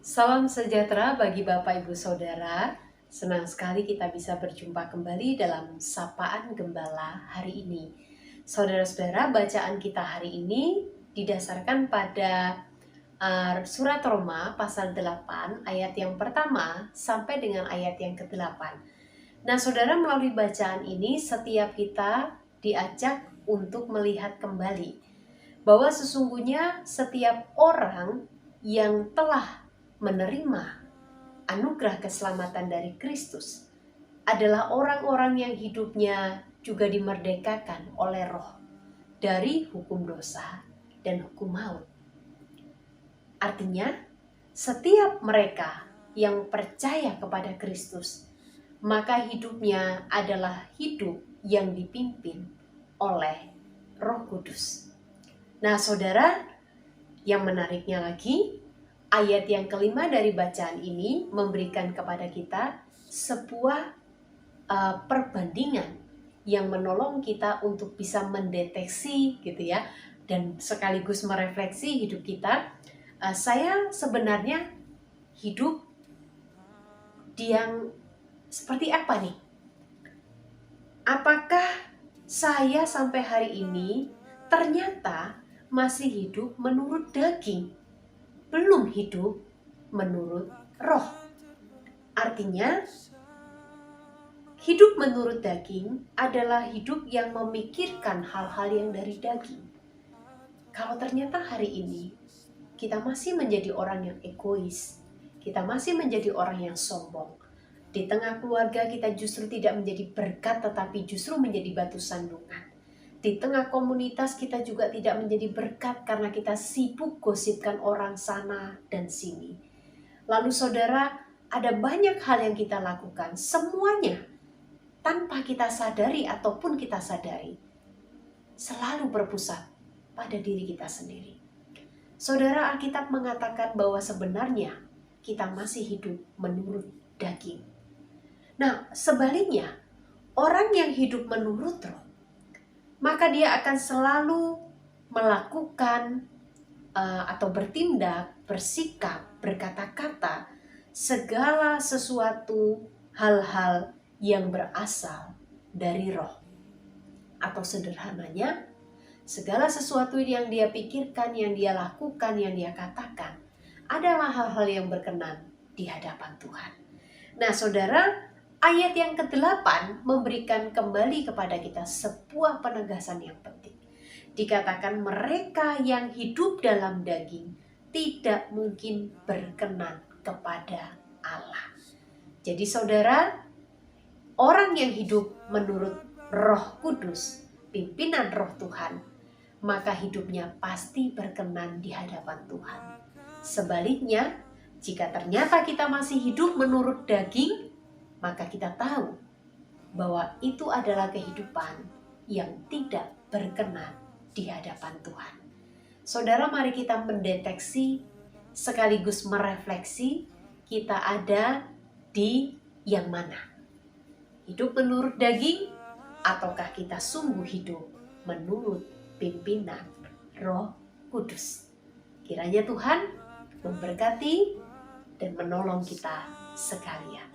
Salam sejahtera bagi Bapak Ibu Saudara. Senang sekali kita bisa berjumpa kembali dalam Sapaan Gembala hari ini. Saudara-saudara, bacaan kita hari ini didasarkan pada surat Roma pasal 8 ayat yang pertama sampai dengan ayat yang ke-8. Nah, saudara, melalui bacaan ini setiap kita diajak untuk melihat kembali bahwa sesungguhnya setiap orang yang telah menerima anugerah keselamatan dari Kristus adalah orang-orang yang hidupnya juga dimerdekakan oleh Roh dari hukum dosa dan hukum maut. Artinya, setiap mereka yang percaya kepada Kristus, maka hidupnya adalah hidup yang dipimpin oleh Roh Kudus. Nah, saudara, yang menariknya lagi, ayat yang kelima dari bacaan ini memberikan kepada kita sebuah perbandingan yang menolong kita untuk bisa mendeteksi gitu ya, dan sekaligus merefleksi hidup kita. Saya sebenarnya hidup yang seperti apa nih? Apakah saya sampai hari ini ternyata masih hidup menurut daging, belum hidup menurut roh? Artinya, hidup menurut daging adalah hidup yang memikirkan hal-hal yang dari daging. Kalau ternyata hari ini kita masih menjadi orang yang egois, kita masih menjadi orang yang sombong, di tengah keluarga kita justru tidak menjadi berkat tetapi justru menjadi batu sandungan. Di tengah komunitas kita juga tidak menjadi berkat karena kita sibuk gosipkan orang sana dan sini. Lalu saudara, ada banyak hal yang kita lakukan, semuanya tanpa kita sadari ataupun kita sadari, selalu berpusat pada diri kita sendiri. Saudara, Alkitab mengatakan bahwa sebenarnya kita masih hidup menurut daging. Nah, sebaliknya, orang yang hidup menurut roh, maka dia akan selalu melakukan atau bertindak, bersikap, berkata-kata segala sesuatu hal-hal yang berasal dari roh. Atau sederhananya, segala sesuatu yang dia pikirkan, yang dia lakukan, yang dia katakan adalah hal-hal yang berkenan di hadapan Tuhan. Nah, saudara, ayat yang ke-8 memberikan kembali kepada kita sebuah penegasan yang penting. Dikatakan mereka yang hidup dalam daging tidak mungkin berkenan kepada Allah. Jadi saudara, orang yang hidup menurut Roh Kudus, pimpinan Roh Tuhan, maka hidupnya pasti berkenan di hadapan Tuhan. Sebaliknya, jika ternyata kita masih hidup menurut daging, maka kita tahu bahwa itu adalah kehidupan yang tidak berkenan di hadapan Tuhan. Saudara, mari kita mendeteksi sekaligus merefleksi kita ada di yang mana. Hidup menurut daging ataukah kita sungguh hidup menurut pimpinan Roh Kudus? Kiranya Tuhan memberkati dan menolong kita sekalian.